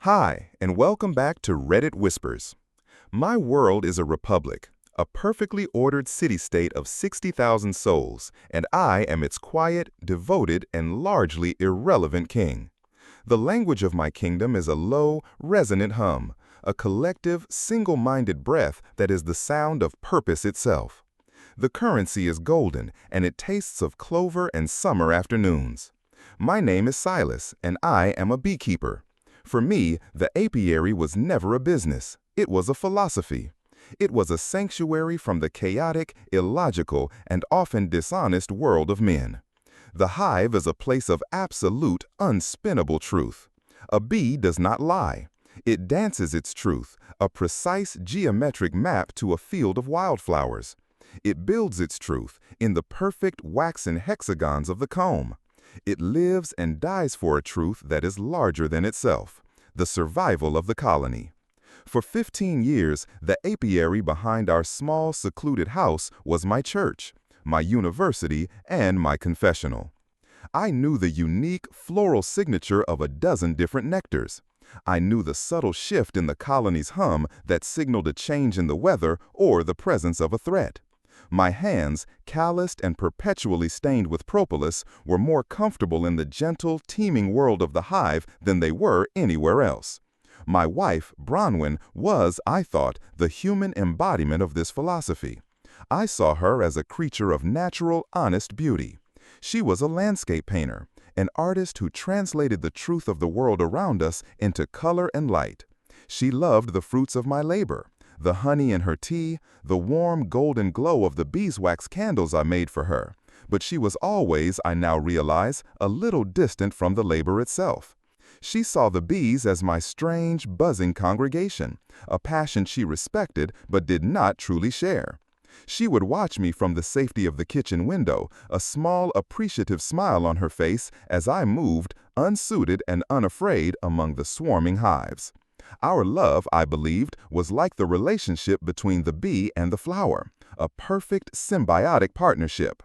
Hi, and welcome back to Reddit Whispers. My world is a republic, a perfectly ordered city-state of 60,000 souls, and I am its quiet, devoted, and largely irrelevant king. The language of my kingdom is a low, resonant hum, a collective, single-minded breath that is the sound of purpose itself. The currency is golden, and it tastes of clover and summer afternoons. My name is Silas, and I am a beekeeper. For me, the apiary was never a business. It was a philosophy. It was a sanctuary from the chaotic, illogical, and often dishonest world of men. The hive is a place of absolute, unspinnable truth. A bee does not lie. It dances its truth, a precise geometric map to a field of wildflowers. It builds its truth in the perfect waxen hexagons of the comb. It lives and dies for a truth that is larger than itself, the survival of the colony. For 15 years, the apiary behind our small, secluded house was my church, my university, and my confessional. I knew the unique, floral signature of a dozen different nectars. I knew the subtle shift in the colony's hum that signaled a change in the weather or the presence of a threat. My hands, calloused and perpetually stained with propolis, were more comfortable in the gentle, teeming world of the hive than they were anywhere else. My wife, Bronwyn, was, I thought, the human embodiment of this philosophy. I saw her as a creature of natural, honest beauty. She was a landscape painter, an artist who translated the truth of the world around us into color and light. She loved the fruits of my labor, the honey in her tea, the warm golden glow of the beeswax candles I made for her. But she was always, I now realize, a little distant from the labor itself. She saw the bees as my strange, buzzing congregation, a passion she respected but did not truly share. She would watch me from the safety of the kitchen window, a small, appreciative smile on her face as I moved, unsuited and unafraid, among the swarming hives. Our love, I believed, was like the relationship between the bee and the flower, a perfect symbiotic partnership.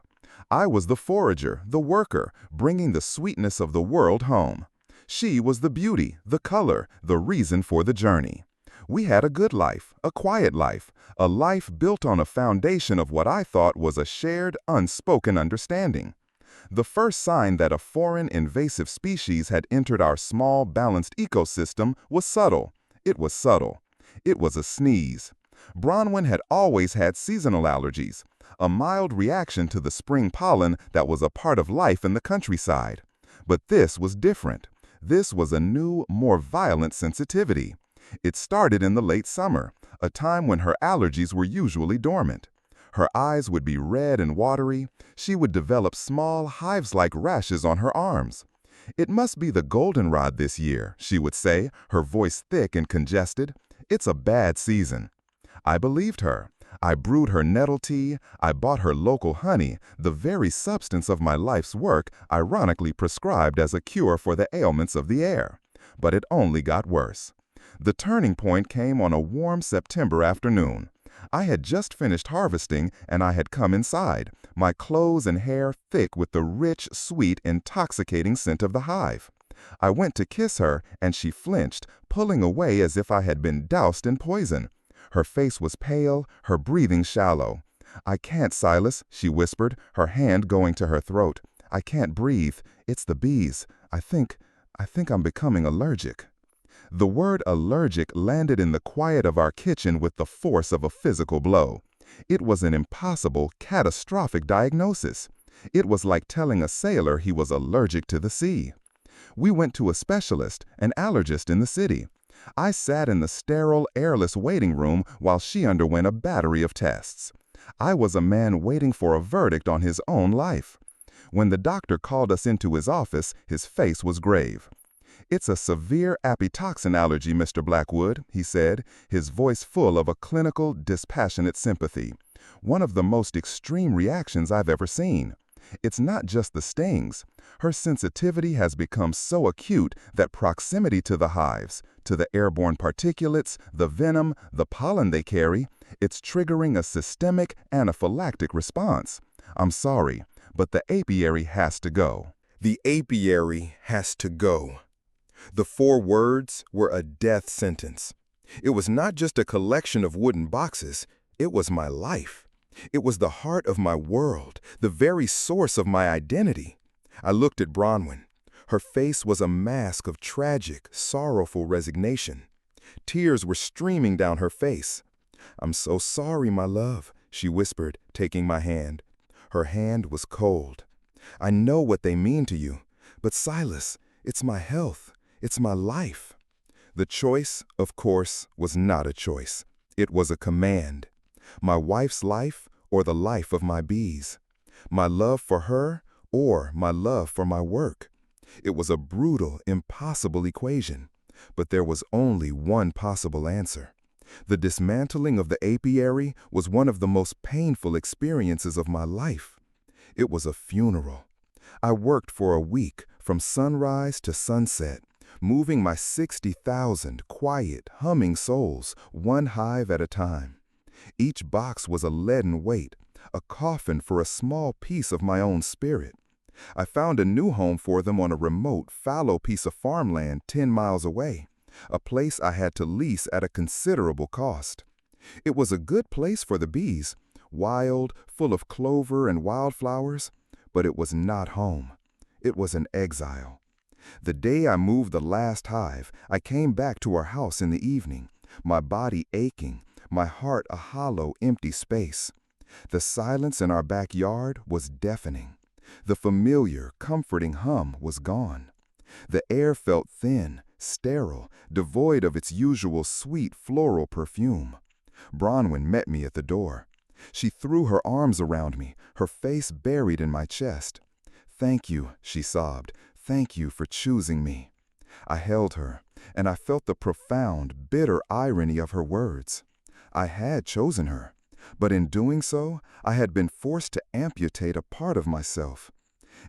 I was the forager, the worker, bringing the sweetness of the world home. She was the beauty, the color, the reason for the journey. We had a good life, a quiet life, a life built on a foundation of what I thought was a shared, unspoken understanding. The first sign that a foreign invasive species had entered our small, balanced ecosystem was subtle. It was subtle. It was a sneeze. Bronwyn had always had seasonal allergies, a mild reaction to the spring pollen that was a part of life in the countryside. But this was different. This was a new, more violent sensitivity. It started in the late summer, a time when her allergies were usually dormant. Her eyes would be red and watery. She would develop small, hives-like rashes on her arms. "It must be the goldenrod this year," she would say, her voice thick and congested. "It's a bad season." I believed her. I brewed her nettle tea. I bought her local honey, the very substance of my life's work, ironically prescribed as a cure for the ailments of the air. But it only got worse. The turning point came on a warm September afternoon. I had just finished harvesting, and I had come inside, my clothes and hair thick with the rich, sweet, intoxicating scent of the hive. I went to kiss her, and she flinched, pulling away as if I had been doused in poison. Her face was pale, her breathing shallow. "I can't, Silas," she whispered, her hand going to her throat. "I can't breathe. It's the bees. I think I'm becoming allergic." The word allergic landed in the quiet of our kitchen with the force of a physical blow. It was an impossible, catastrophic diagnosis. It was like telling a sailor he was allergic to the sea. We went to a specialist, an allergist in the city. I sat in the sterile, airless waiting room while she underwent a battery of tests. I was a man waiting for a verdict on his own life. When the doctor called us into his office, his face was grave. "It's a severe apitoxin allergy, Mr. Blackwood," he said, his voice full of a clinical, dispassionate sympathy. "One of the most extreme reactions I've ever seen. It's not just the stings. Her sensitivity has become so acute that proximity to the hives, to the airborne particulates, the venom, the pollen they carry, it's triggering a systemic anaphylactic response. I'm sorry, but the apiary has to go." The apiary has to go. The 4 words were a death sentence. It was not just a collection of wooden boxes, it was my life. It was the heart of my world, the very source of my identity. I looked at Bronwyn. Her face was a mask of tragic, sorrowful resignation. Tears were streaming down her face. "I'm so sorry, my love," she whispered, taking my hand. Her hand was cold. "I know what they mean to you, but Silas, it's my health, it's my life." The choice, of course, was not a choice. It was a command. My wife's life or the life of my bees. My love for her or my love for my work. It was a brutal, impossible equation, but there was only one possible answer. The dismantling of the apiary was one of the most painful experiences of my life. It was a funeral. I worked for a week, from sunrise to sunset, moving my 60,000 quiet, humming souls, one hive at a time. Each box was a leaden weight, a coffin for a small piece of my own spirit. I found a new home for them on a remote, fallow piece of farmland 10 miles away, a place I had to lease at a considerable cost. It was a good place for the bees, wild, full of clover and wildflowers, but it was not home. It was an exile. The day I moved the last hive, I came back to our house in the evening, my body aching, my heart a hollow, empty space. The silence in our backyard was deafening. The familiar, comforting hum was gone. The air felt thin, sterile, devoid of its usual sweet floral perfume. Bronwyn met me at the door. She threw her arms around me, her face buried in my chest. "Thank you," she sobbed. "Thank you for choosing me." I held her, and I felt the profound, bitter irony of her words. I had chosen her, but in doing so, I had been forced to amputate a part of myself.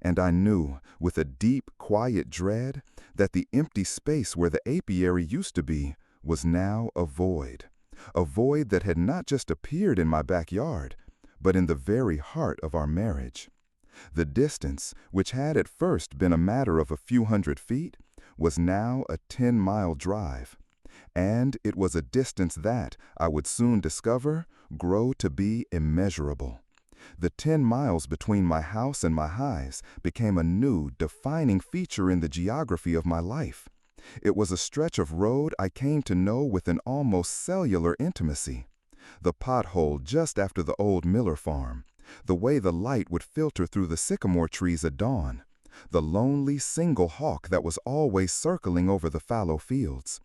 And I knew, with a deep, quiet dread, that the empty space where the apiary used to be was now a void that had not just appeared in my backyard, but in the very heart of our marriage. The distance, which had at first been a matter of a few hundred feet, was now a 10-mile drive. And it was a distance that, I would soon discover, grow to be immeasurable. The 10 miles between my house and my hives became a new, defining feature in the geography of my life. It was a stretch of road I came to know with an almost cellular intimacy. The pothole just after the old Miller farm, the way the light would filter through the sycamore trees at dawn, the lonely single hawk that was always circling over the fallow fields.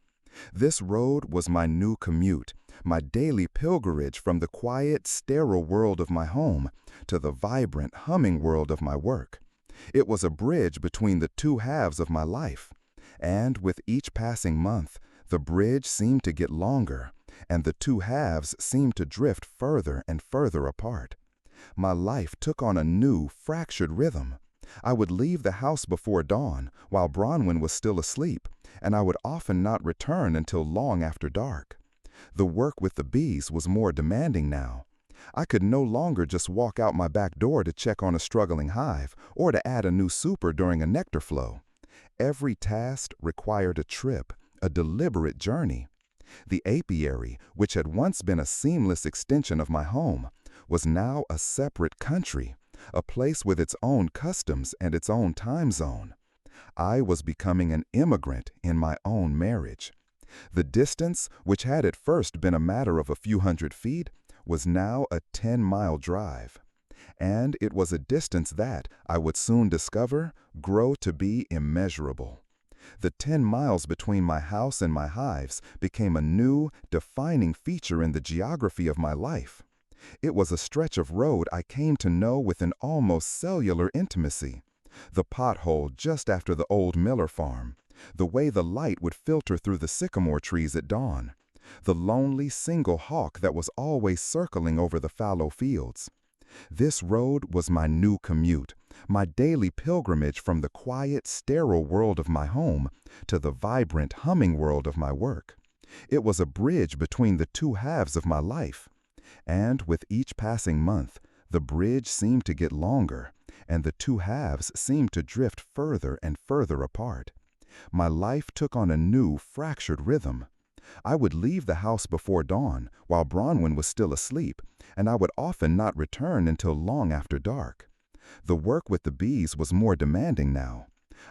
This road was my new commute, my daily pilgrimage from the quiet, sterile world of my home to the vibrant, humming world of my work. It was a bridge between the two halves of my life, and with each passing month, the bridge seemed to get longer, and the two halves seemed to drift further and further apart. My life took on a new, fractured rhythm. I would leave the house before dawn, while Bronwyn was still asleep, and I would often not return until long after dark. The work with the bees was more demanding now. I could no longer just walk out my back door to check on a struggling hive or to add a new super during a nectar flow. Every task required a trip, a deliberate journey. The apiary, which had once been a seamless extension of my home, was now a separate country, a place with its own customs and its own time zone. I was becoming an immigrant in my own marriage. The distance, which had at first been a matter of a few hundred feet, was now a 10-mile drive. And it was a distance that, I would soon discover, grow to be immeasurable. The 10 miles between my house and my hives became a new, defining feature in the geography of my life. It was a stretch of road I came to know with an almost cellular intimacy. The pothole just after the old Miller farm, the way the light would filter through the sycamore trees at dawn, the lonely single hawk that was always circling over the fallow fields. This road was my new commute, my daily pilgrimage from the quiet, sterile world of my home to the vibrant, humming world of my work. It was a bridge between the two halves of my life. And with each passing month, the bridge seemed to get longer, and the two halves seemed to drift further and further apart. My life took on a new, fractured rhythm. I would leave the house before dawn, while Bronwyn was still asleep, and I would often not return until long after dark. The work with the bees was more demanding now.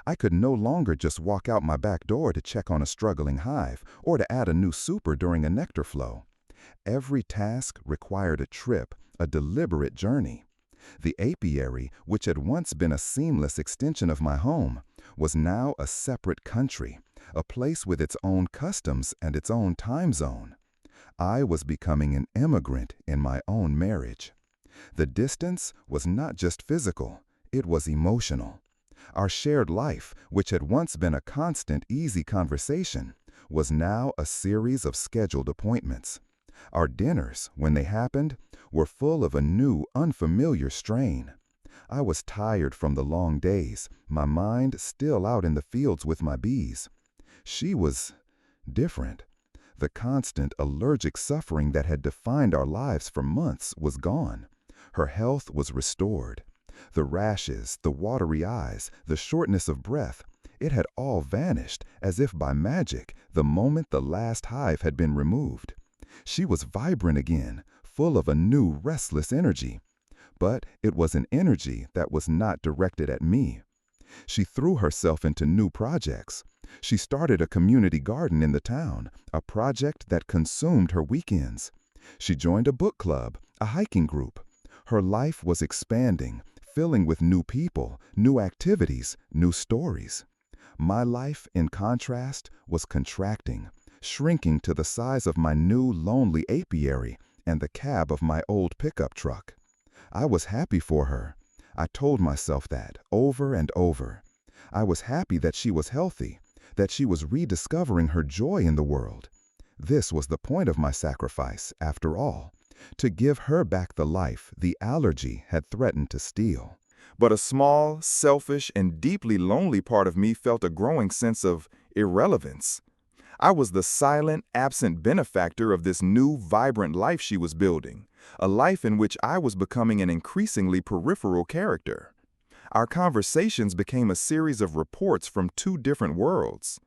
I could no longer just walk out my back door to check on a struggling hive or to add a new super during a nectar flow. Every task required a trip, a deliberate journey. The apiary, which had once been a seamless extension of my home, was now a separate country, a place with its own customs and its own time zone. I was becoming an immigrant in my own marriage. The distance was not just physical, it was emotional. Our shared life, which had once been a constant, easy conversation, was now a series of scheduled appointments. Our dinners, when they happened, were full of a new, unfamiliar strain. I was tired from the long days, my mind still out in the fields with my bees. She was different. The constant allergic suffering that had defined our lives for months was gone. Her health was restored. The rashes, the watery eyes, the shortness of breath, it had all vanished as if by magic the moment the last hive had been removed. She was vibrant again, full of a new restless energy. But it was an energy that was not directed at me. She threw herself into new projects. She started a community garden in the town, a project that consumed her weekends. She joined a book club, a hiking group. Her life was expanding, filling with new people, new activities, new stories. My life, in contrast, was contracting, shrinking to the size of my new lonely apiary and the cab of my old pickup truck. I was happy for her. I told myself that over and over. I was happy that she was healthy, that she was rediscovering her joy in the world. This was the point of my sacrifice, after all, to give her back the life the allergy had threatened to steal. But a small, selfish, and deeply lonely part of me felt a growing sense of irrelevance. I was the silent, absent benefactor of this new, vibrant life she was building, a life in which I was becoming an increasingly peripheral character. Our conversations became a series of reports from two different worlds.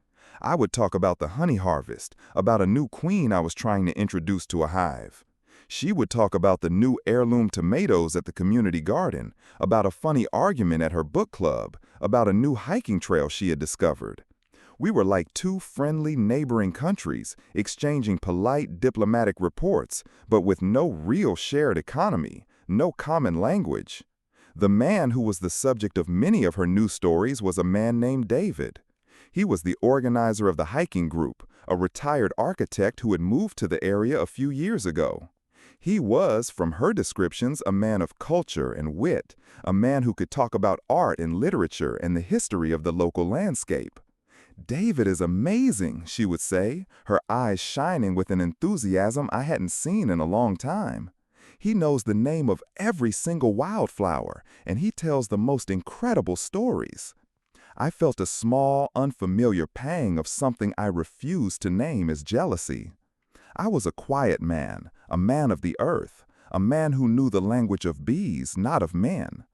I would talk about the honey harvest, about a new queen I was trying to introduce to a hive. She would talk about the new heirloom tomatoes at the community garden, about a funny argument at her book club, about a new hiking trail she had discovered. We were like two friendly neighboring countries, exchanging polite diplomatic reports, but with no real shared economy, no common language. The man who was the subject of many of her new stories was a man named David. He was the organizer of the hiking group, a retired architect who had moved to the area a few years ago. He was, from her descriptions, a man of culture and wit, a man who could talk about art and literature and the history of the local landscape. "David is amazing," she would say, her eyes shining with an enthusiasm I hadn't seen in a long time. "He knows the name of every single wildflower, and he tells the most incredible stories." I felt a small, unfamiliar pang of something I refused to name as jealousy. I was a quiet man, a man of the earth, a man who knew the language of bees, not of men.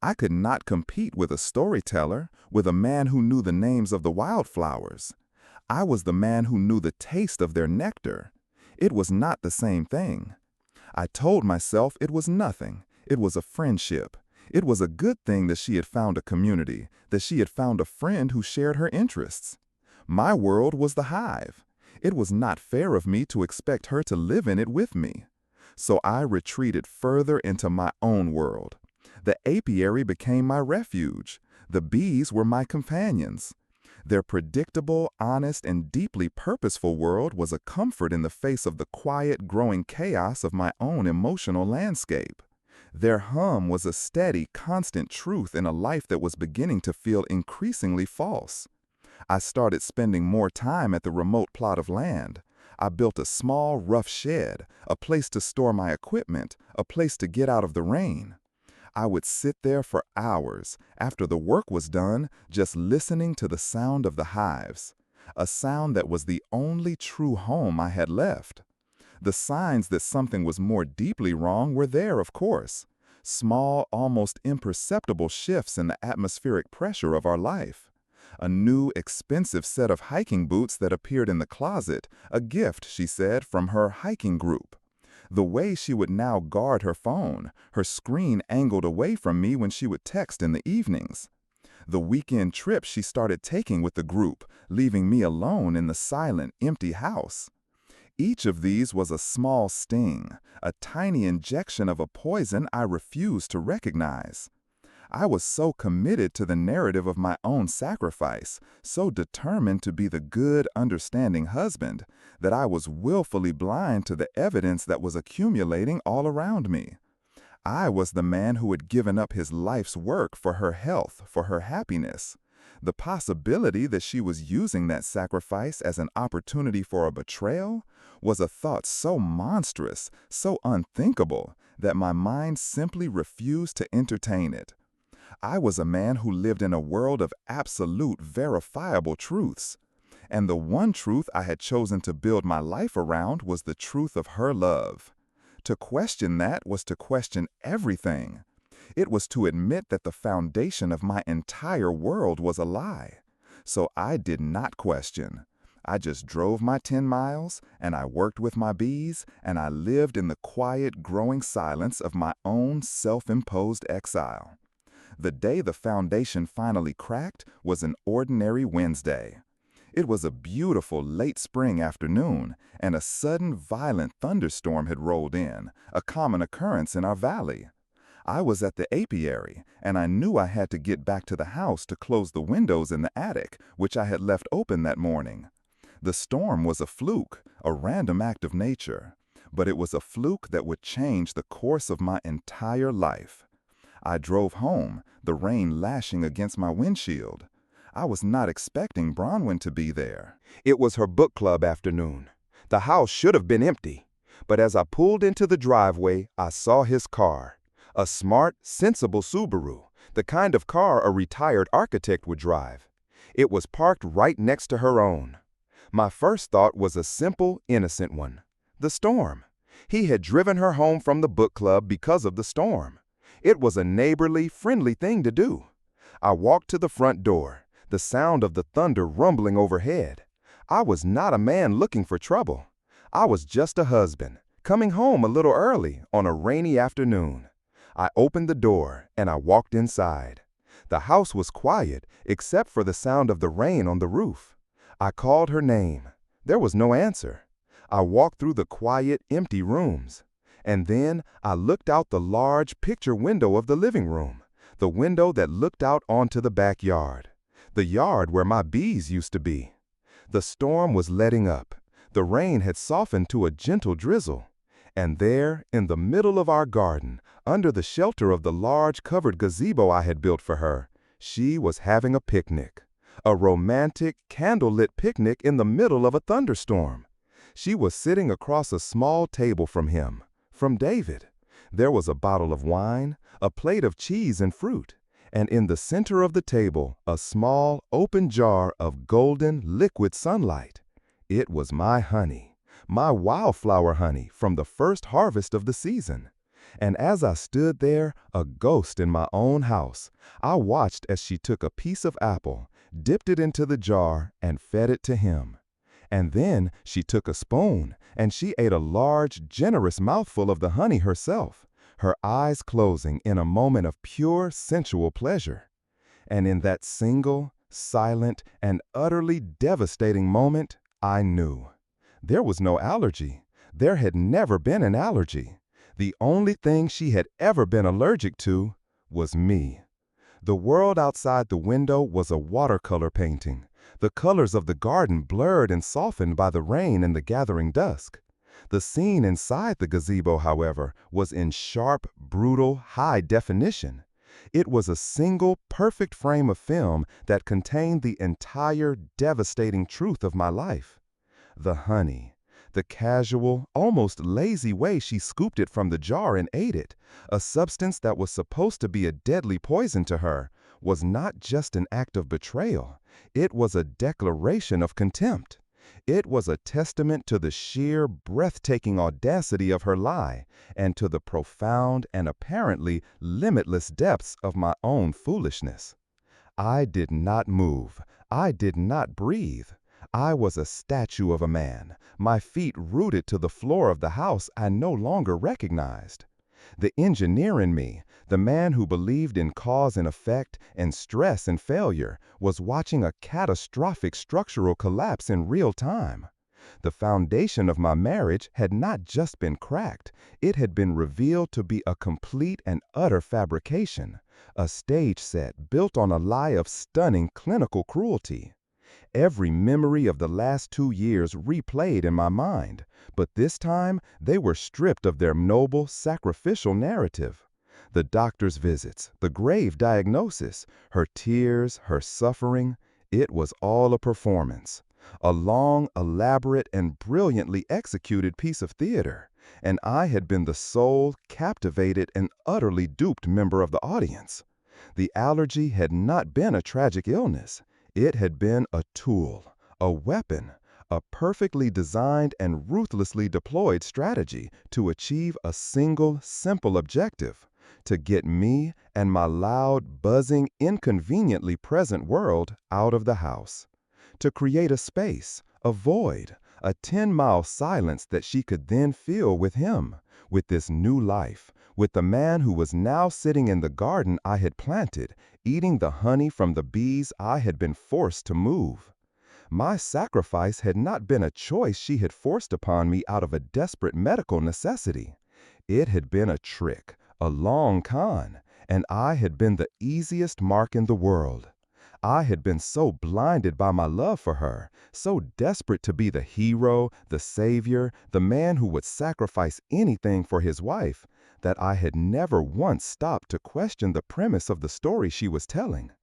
I could not compete with a storyteller, with a man who knew the names of the wildflowers. I was the man who knew the taste of their nectar. It was not the same thing. I told myself it was nothing. It was a friendship. It was a good thing that she had found a community, that she had found a friend who shared her interests. My world was the hive. It was not fair of me to expect her to live in it with me. So I retreated further into my own world. The apiary became my refuge. The bees were my companions. Their predictable, honest, and deeply purposeful world was a comfort in the face of the quiet, growing chaos of my own emotional landscape. Their hum was a steady, constant truth in a life that was beginning to feel increasingly false. I started spending more time at the remote plot of land. I built a small, rough shed, a place to store my equipment, a place to get out of the rain. I would sit there for hours, after the work was done, just listening to the sound of the hives, a sound that was the only true home I had left. The signs that something was more deeply wrong were there, of course. Small, almost imperceptible shifts in the atmospheric pressure of our life. A new, expensive set of hiking boots that appeared in the closet, a gift, she said, from her hiking group. The way she would now guard her phone, her screen angled away from me when she would text in the evenings. The weekend trip she started taking with the group, leaving me alone in the silent, empty house. Each of these was a small sting, a tiny injection of a poison I refused to recognize. I was so committed to the narrative of my own sacrifice, so determined to be the good, understanding husband, that I was willfully blind to the evidence that was accumulating all around me. I was the man who had given up his life's work for her health, for her happiness. The possibility that she was using that sacrifice as an opportunity for a betrayal was a thought so monstrous, so unthinkable, that my mind simply refused to entertain it. I was a man who lived in a world of absolute, verifiable truths. And the one truth I had chosen to build my life around was the truth of her love. To question that was to question everything. It was to admit that the foundation of my entire world was a lie. So I did not question. I just drove my 10 miles, and I worked with my bees, and I lived in the quiet, growing silence of my own self-imposed exile. The day the foundation finally cracked was an ordinary Wednesday. It was a beautiful late spring afternoon, and a sudden violent thunderstorm had rolled in, a common occurrence in our valley. I was at the apiary, and I knew I had to get back to the house to close the windows in the attic, which I had left open that morning. The storm was a fluke, a random act of nature, but it was a fluke that would change the course of my entire life. I drove home, the rain lashing against my windshield. I was not expecting Bronwyn to be there. It was her book club afternoon. The house should have been empty, but as I pulled into the driveway, I saw his car. A smart, sensible Subaru, the kind of car a retired architect would drive. It was parked right next to her own. My first thought was a simple, innocent one. The storm. He had driven her home from the book club because of the storm. It was a neighborly, friendly thing to do. I walked to the front door, the sound of the thunder rumbling overhead. I was not a man looking for trouble. I was just a husband, coming home a little early on a rainy afternoon. I opened the door and I walked inside. The house was quiet except for the sound of the rain on the roof. I called her name. There was no answer. I walked through the quiet, empty rooms. And then I looked out the large picture window of the living room, the window that looked out onto the backyard, the yard where my bees used to be. The storm was letting up. The rain had softened to a gentle drizzle. And there, in the middle of our garden, under the shelter of the large covered gazebo I had built for her, she was having a picnic. A romantic, candlelit picnic in the middle of a thunderstorm. She was sitting across a small table from him. From David. There was a bottle of wine, a plate of cheese and fruit, and in the center of the table, a small, open jar of golden, liquid sunlight. It was my honey, my wildflower honey from the first harvest of the season. And as I stood there, a ghost in my own house, I watched as she took a piece of apple, dipped it into the jar, and fed it to him. And then she took a spoon, and she ate a large, generous mouthful of the honey herself, her eyes closing in a moment of pure, sensual pleasure. And in that single, silent, and utterly devastating moment, I knew. There was no allergy. There had never been an allergy. The only thing she had ever been allergic to was me. The world outside the window was a watercolor painting, the colors of the garden blurred and softened by the rain and the gathering dusk. The scene inside the gazebo, however, was in sharp, brutal, high definition. It was a single, perfect frame of film that contained the entire, devastating truth of my life. The honey. The casual, almost lazy way she scooped it from the jar and ate it, a substance that was supposed to be a deadly poison to her, was not just an act of betrayal. It was a declaration of contempt. It was a testament to the sheer, breathtaking audacity of her lie and to the profound and apparently limitless depths of my own foolishness. I did not move. I did not breathe. I was a statue of a man, my feet rooted to the floor of the house I no longer recognized. The engineer in me, the man who believed in cause and effect and stress and failure, was watching a catastrophic structural collapse in real time. The foundation of my marriage had not just been cracked, it had been revealed to be a complete and utter fabrication, a stage set built on a lie of stunning clinical cruelty. Every memory of the last 2 years replayed in my mind, but this time they were stripped of their noble, sacrificial narrative. The doctor's visits, the grave diagnosis, her tears, her suffering, it was all a performance. A long, elaborate, and brilliantly executed piece of theater, and I had been the sole, captivated, and utterly duped member of the audience. The allergy had not been a tragic illness. It had been a tool, a weapon, a perfectly designed and ruthlessly deployed strategy to achieve a single, simple objective: to get me and my loud, buzzing, inconveniently present world out of the house. To create a space, a void, a 10-mile silence that she could then fill with him, with this new life, with the man who was now sitting in the garden I had planted, eating the honey from the bees I had been forced to move. My sacrifice had not been a choice she had forced upon me out of a desperate medical necessity. It had been a trick, a long con, and I had been the easiest mark in the world. I had been so blinded by my love for her, so desperate to be the hero, the savior, the man who would sacrifice anything for his wife, that I had never once stopped to question the premise of the story she was telling.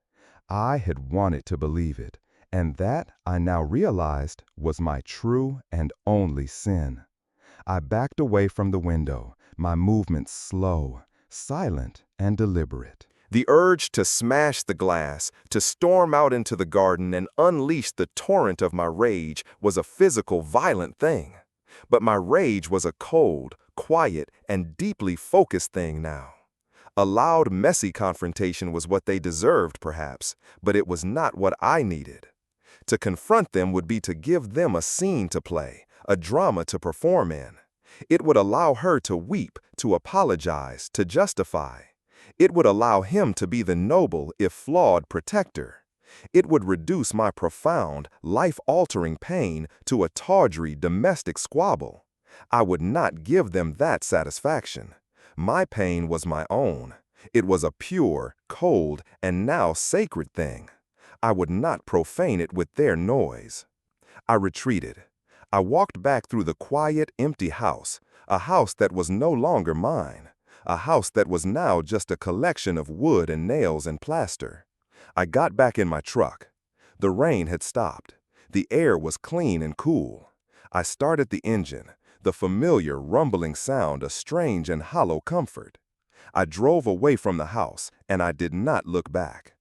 I had wanted to believe it, and that, I now realized, was my true and only sin. I backed away from the window, my movements slow, silent, and deliberate. The urge to smash the glass, to storm out into the garden and unleash the torrent of my rage was a physical, violent thing. But my rage was a cold, quiet, and deeply focused thing now. A loud, messy confrontation was what they deserved, perhaps, but it was not what I needed. To confront them would be to give them a scene to play, a drama to perform in. It would allow her to weep, to apologize, to justify. It would allow him to be the noble, if flawed, protector. It would reduce my profound, life-altering pain to a tawdry, domestic squabble. I would not give them that satisfaction. My pain was my own. It was a pure, cold, and now sacred thing. I would not profane it with their noise. I retreated. I walked back through the quiet, empty house, a house that was no longer mine. A house that was now just a collection of wood and nails and plaster. I got back in my truck. The rain had stopped. The air was clean and cool. I started the engine, the familiar rumbling sound a strange and hollow comfort. I drove away from the house, and I did not look back.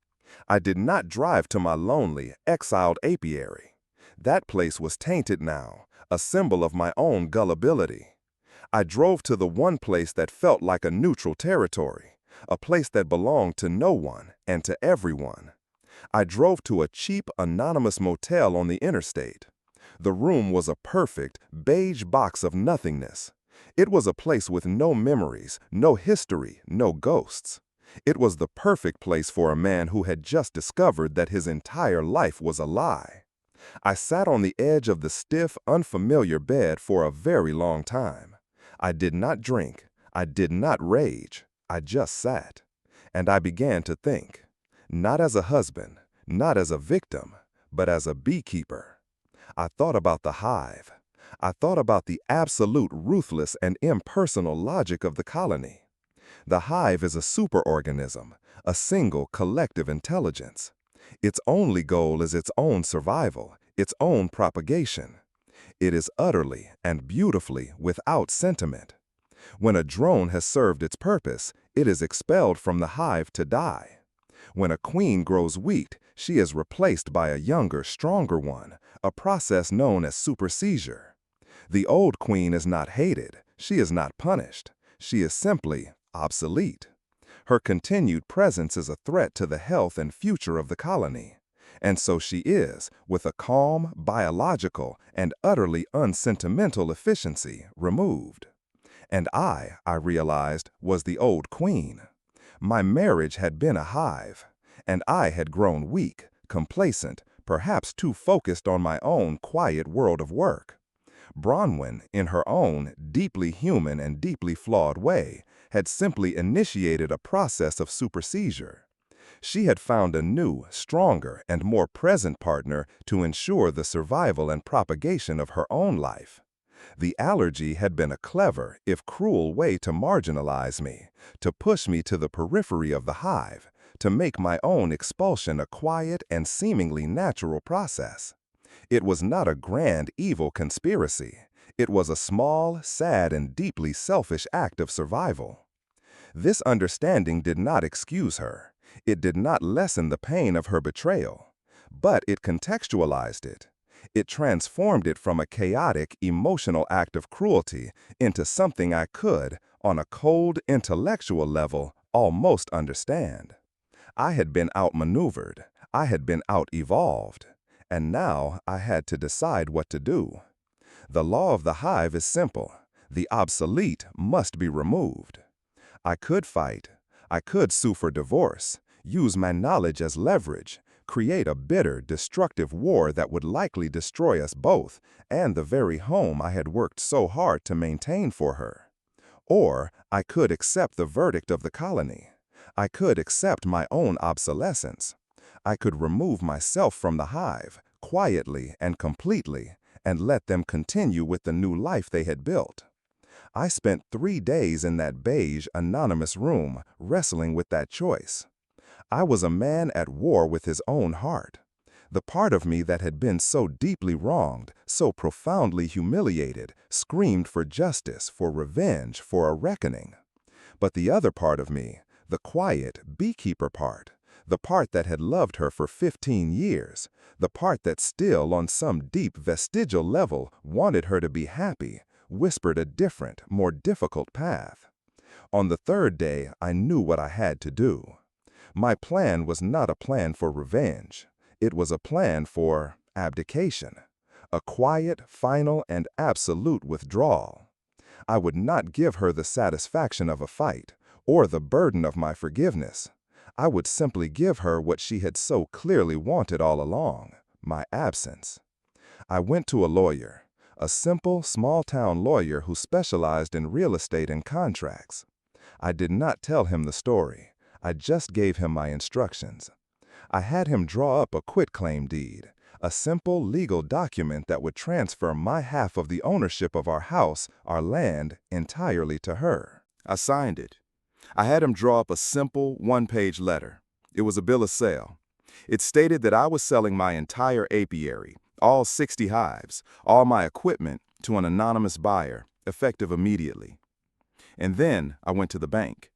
I did not drive to my lonely, exiled apiary. That place was tainted now, a symbol of my own gullibility. I drove to the one place that felt like a neutral territory, a place that belonged to no one and to everyone. I drove to a cheap, anonymous motel on the interstate. The room was a perfect, beige box of nothingness. It was a place with no memories, no history, no ghosts. It was the perfect place for a man who had just discovered that his entire life was a lie. I sat on the edge of the stiff, unfamiliar bed for a very long time. I did not drink. I did not rage. I just sat. And I began to think, not as a husband, not as a victim, but as a beekeeper. I thought about the hive. I thought about the absolute ruthless and impersonal logic of the colony. The hive is a superorganism, a single collective intelligence. Its only goal is its own survival, its own propagation. It is utterly and beautifully without sentiment. When a drone has served its purpose, it is expelled from the hive to die. When a queen grows weak, she is replaced by a younger, stronger one, a process known as supersedure. The old queen is not hated, she is not punished, she is simply obsolete. Her continued presence is a threat to the health and future of the colony. And so she is, with a calm, biological, and utterly unsentimental efficiency removed. And I realized, was the old queen. My marriage had been a hive, and I had grown weak, complacent, perhaps too focused on my own quiet world of work. Bronwyn, in her own deeply human and deeply flawed way, had simply initiated a process of superseizure. She had found a new, stronger, and more present partner to ensure the survival and propagation of her own life. The allergy had been a clever, if cruel way to marginalize me, to push me to the periphery of the hive, to make my own expulsion a quiet and seemingly natural process. It was not a grand, evil conspiracy. It was a small, sad, and deeply selfish act of survival. This understanding did not excuse her. It did not lessen the pain of her betrayal, but it contextualized it. It transformed it from a chaotic, emotional act of cruelty into something I could, on a cold, intellectual level, almost understand. I had been outmaneuvered. I had been out-evolved. And now I had to decide what to do. The law of the hive is simple. The obsolete must be removed. I could fight. I could sue for divorce, use my knowledge as leverage, create a bitter, destructive war that would likely destroy us both and the very home I had worked so hard to maintain for her. Or I could accept the verdict of the colony. I could accept my own obsolescence. I could remove myself from the hive, quietly and completely, and let them continue with the new life they had built. I spent 3 days in that beige, anonymous room, wrestling with that choice. I was a man at war with his own heart. The part of me that had been so deeply wronged, so profoundly humiliated, screamed for justice, for revenge, for a reckoning. But the other part of me, the quiet, beekeeper part, the part that had loved her for 15 years, the part that still, on some deep vestigial level, wanted her to be happy, whispered a different, more difficult path. On the 3rd day, I knew what I had to do. My plan was not a plan for revenge. It was a plan for abdication, a quiet, final, and absolute withdrawal. I would not give her the satisfaction of a fight, or the burden of my forgiveness. I would simply give her what she had so clearly wanted all along, my absence. I went to a lawyer, a simple, small-town lawyer who specialized in real estate and contracts. I did not tell him the story. I just gave him my instructions. I had him draw up a quitclaim deed, a simple legal document that would transfer my half of the ownership of our house, our land, entirely to her. I signed it. I had him draw up a simple, 1-page letter. It was a bill of sale. It stated that I was selling my entire apiary, all 60 hives, all my equipment, to an anonymous buyer, effective immediately. And then I went to the bank.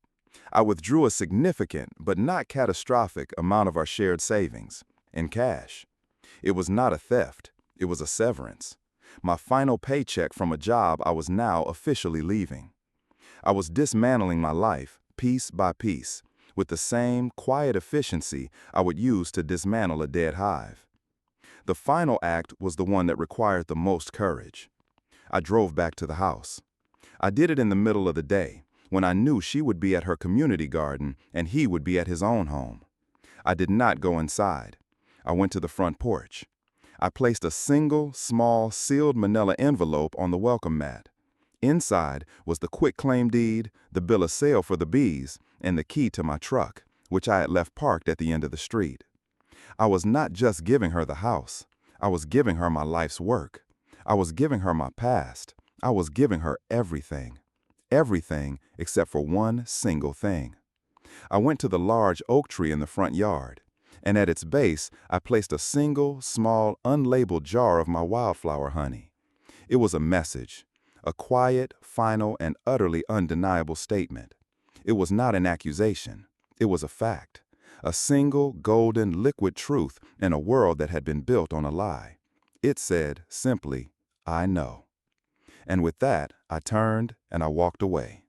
I withdrew a significant, but not catastrophic, amount of our shared savings, in cash. It was not a theft. It was a severance. My final paycheck from a job I was now officially leaving. I was dismantling my life, piece by piece, with the same quiet efficiency I would use to dismantle a dead hive. The final act was the one that required the most courage. I drove back to the house. I did it in the middle of the day, when I knew she would be at her community garden and he would be at his own home. I did not go inside. I went to the front porch. I placed a single, small, sealed manila envelope on the welcome mat. Inside was the quitclaim deed, the bill of sale for the bees, and the key to my truck, which I had left parked at the end of the street. I was not just giving her the house. I was giving her my life's work. I was giving her my past. I was giving her everything. Everything except for one single thing. I went to the large oak tree in the front yard, and at its base I placed a single, small, unlabeled jar of my wildflower honey. It was a message, a quiet, final, and utterly undeniable statement. It was not an accusation. It was a fact, a single, golden, liquid truth in a world that had been built on a lie. It said, simply, I know. And with that, I turned and I walked away.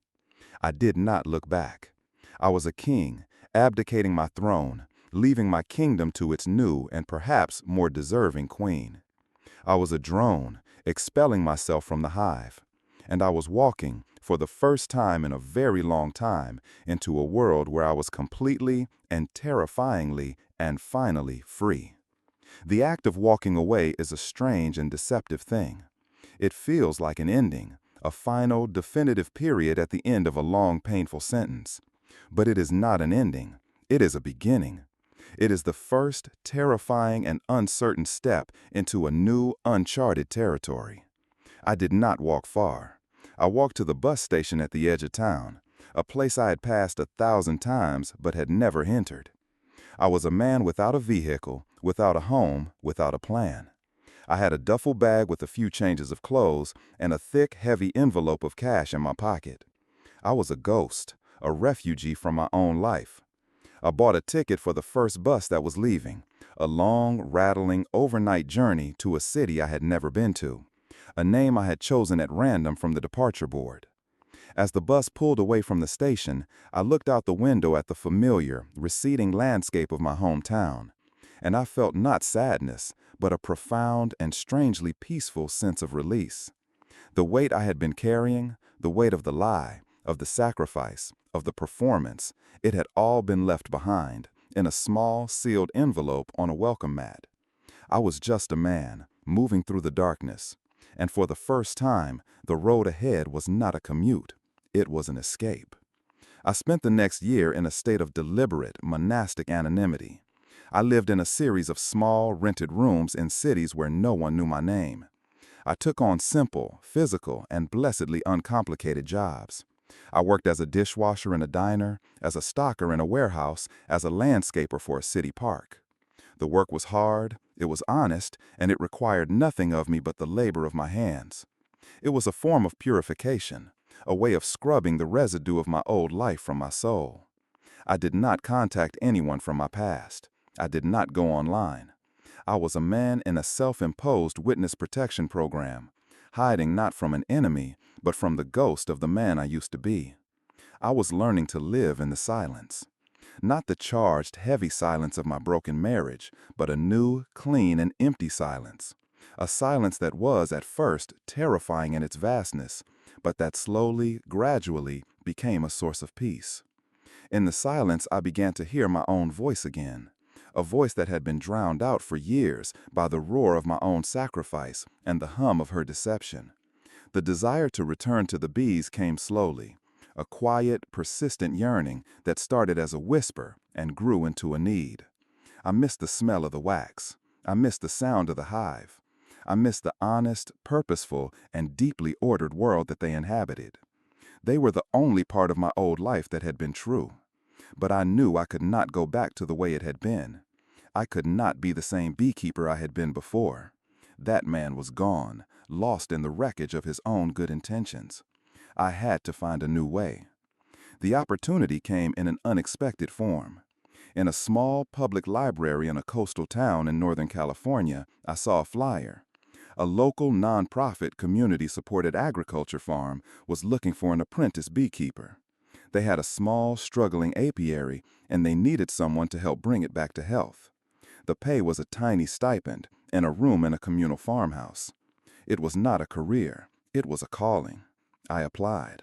I did not look back. I was a king, abdicating my throne, leaving my kingdom to its new and perhaps more deserving queen. I was a drone, expelling myself from the hive, and I was walking, for the first time in a very long time, into a world where I was completely and terrifyingly and finally free. The act of walking away is a strange and deceptive thing. It feels like an ending, a final, definitive period at the end of a long, painful sentence. But it is not an ending. It is a beginning. It is the first terrifying and uncertain step into a new, uncharted territory. I did not walk far. I walked to the bus station at the edge of town, a place I had passed 1,000 times but had never entered. I was a man without a vehicle, without a home, without a plan. I had a duffel bag with a few changes of clothes and a thick, heavy envelope of cash in my pocket. I was a ghost, a refugee from my own life. I bought a ticket for the first bus that was leaving, a long, rattling, overnight journey to a city I had never been to, a name I had chosen at random from the departure board. As the bus pulled away from the station, I looked out the window at the familiar, receding landscape of my hometown, and I felt not sadness, but a profound and strangely peaceful sense of release. The weight I had been carrying, the weight of the lie, of the sacrifice, of the performance, it had all been left behind, in a small, sealed envelope on a welcome mat. I was just a man, moving through the darkness, and for the first time, the road ahead was not a commute, it was an escape. I spent the next year in a state of deliberate, monastic anonymity. I lived in a series of small, rented rooms in cities where no one knew my name. I took on simple, physical, and blessedly uncomplicated jobs. I worked as a dishwasher in a diner, as a stocker in a warehouse, as a landscaper for a city park. The work was hard, it was honest, and it required nothing of me but the labor of my hands. It was a form of purification, a way of scrubbing the residue of my old life from my soul. I did not contact anyone from my past. I did not go online. I was a man in a self-imposed witness protection program, hiding not from an enemy, but from the ghost of the man I used to be. I was learning to live in the silence. Not the charged, heavy silence of my broken marriage, but a new, clean, and empty silence. A silence that was, at first, terrifying in its vastness, but that slowly, gradually, became a source of peace. In the silence, I began to hear my own voice again. A voice that had been drowned out for years by the roar of my own sacrifice and the hum of her deception. The desire to return to the bees came slowly, a quiet, persistent yearning that started as a whisper and grew into a need. I missed the smell of the wax. I missed the sound of the hive. I missed the honest, purposeful, and deeply ordered world that they inhabited. They were the only part of my old life that had been true. But I knew I could not go back to the way it had been. I could not be the same beekeeper I had been before. That man was gone, lost in the wreckage of his own good intentions. I had to find a new way. The opportunity came in an unexpected form. In a small public library in a coastal town in Northern California, I saw a flyer. A local nonprofit community-supported agriculture farm was looking for an apprentice beekeeper. They had a small, struggling apiary, and they needed someone to help bring it back to health. The pay was a tiny stipend and a room in a communal farmhouse. It was not a career, it was a calling. I applied.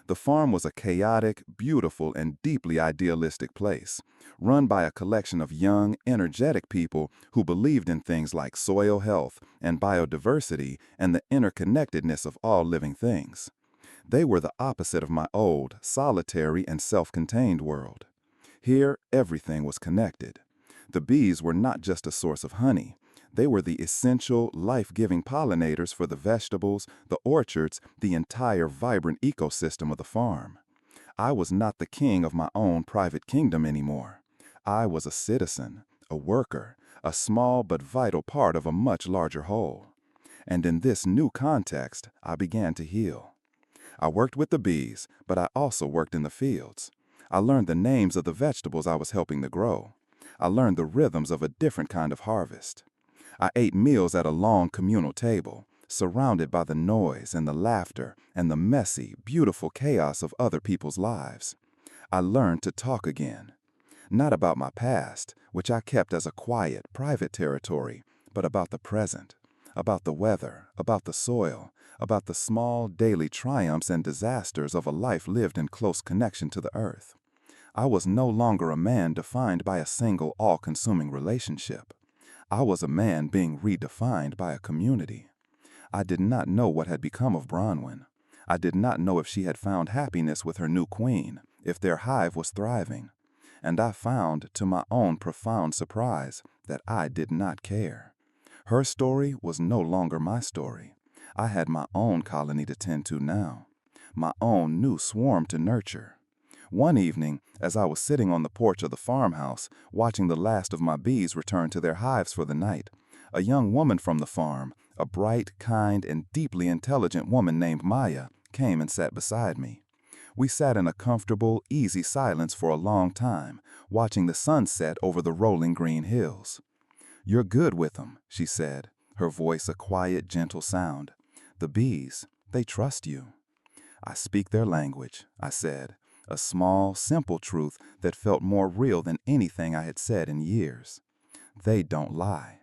The farm was a chaotic, beautiful, and deeply idealistic place, run by a collection of young, energetic people who believed in things like soil health and biodiversity and the interconnectedness of all living things. They were the opposite of my old, solitary, and self-contained world. Here, everything was connected. The bees were not just a source of honey. They were the essential, life-giving pollinators for the vegetables, the orchards, the entire vibrant ecosystem of the farm. I was not the king of my own private kingdom anymore. I was a citizen, a worker, a small but vital part of a much larger whole. And in this new context, I began to heal. I worked with the bees, but I also worked in the fields. I learned the names of the vegetables I was helping to grow. I learned the rhythms of a different kind of harvest. I ate meals at a long communal table, surrounded by the noise and the laughter and the messy, beautiful chaos of other people's lives. I learned to talk again. Not about my past, which I kept as a quiet, private territory, but about the present, about the weather, about the soil, about the small, daily triumphs and disasters of a life lived in close connection to the earth. I was no longer a man defined by a single, all-consuming relationship. I was a man being redefined by a community. I did not know what had become of Bronwyn. I did not know if she had found happiness with her new queen, if their hive was thriving. And I found, to my own profound surprise, that I did not care. Her story was no longer my story. I had my own colony to tend to now, my own new swarm to nurture. One evening, as I was sitting on the porch of the farmhouse, watching the last of my bees return to their hives for the night, a young woman from the farm, a bright, kind, and deeply intelligent woman named Maya, came and sat beside me. We sat in a comfortable, easy silence for a long time, watching the sun set over the rolling green hills. "You're good with them," she said, her voice a quiet, gentle sound. "The bees, they trust you." "I speak their language," I said, a small, simple truth that felt more real than anything I had said in years. "They don't lie."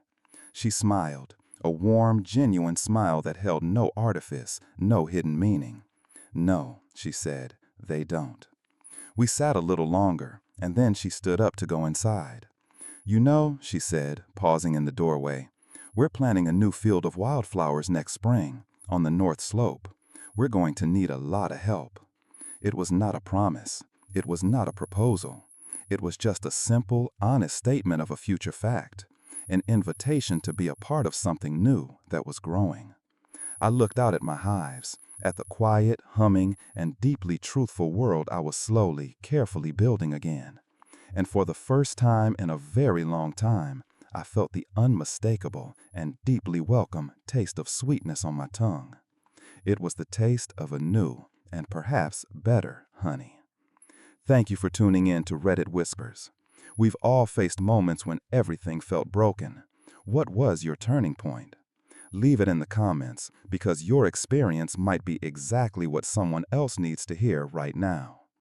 She smiled, a warm, genuine smile that held no artifice, no hidden meaning. "No," she said, "they don't." We sat a little longer, and then she stood up to go inside. "You know," she said, pausing in the doorway, "we're planting a new field of wildflowers next spring, on the north slope. We're going to need a lot of help." It was not a promise. It was not a proposal. It was just a simple, honest statement of a future fact, an invitation to be a part of something new that was growing. I looked out at my hives, at the quiet, humming, and deeply truthful world I was slowly, carefully building again. And for the first time in a very long time, I felt the unmistakable and deeply welcome taste of sweetness on my tongue. It was the taste of a new, and perhaps better, honey. Thank you for tuning in to Reddit Whispers. We've all faced moments when everything felt broken. What was your turning point? Leave it in the comments, because your experience might be exactly what someone else needs to hear right now.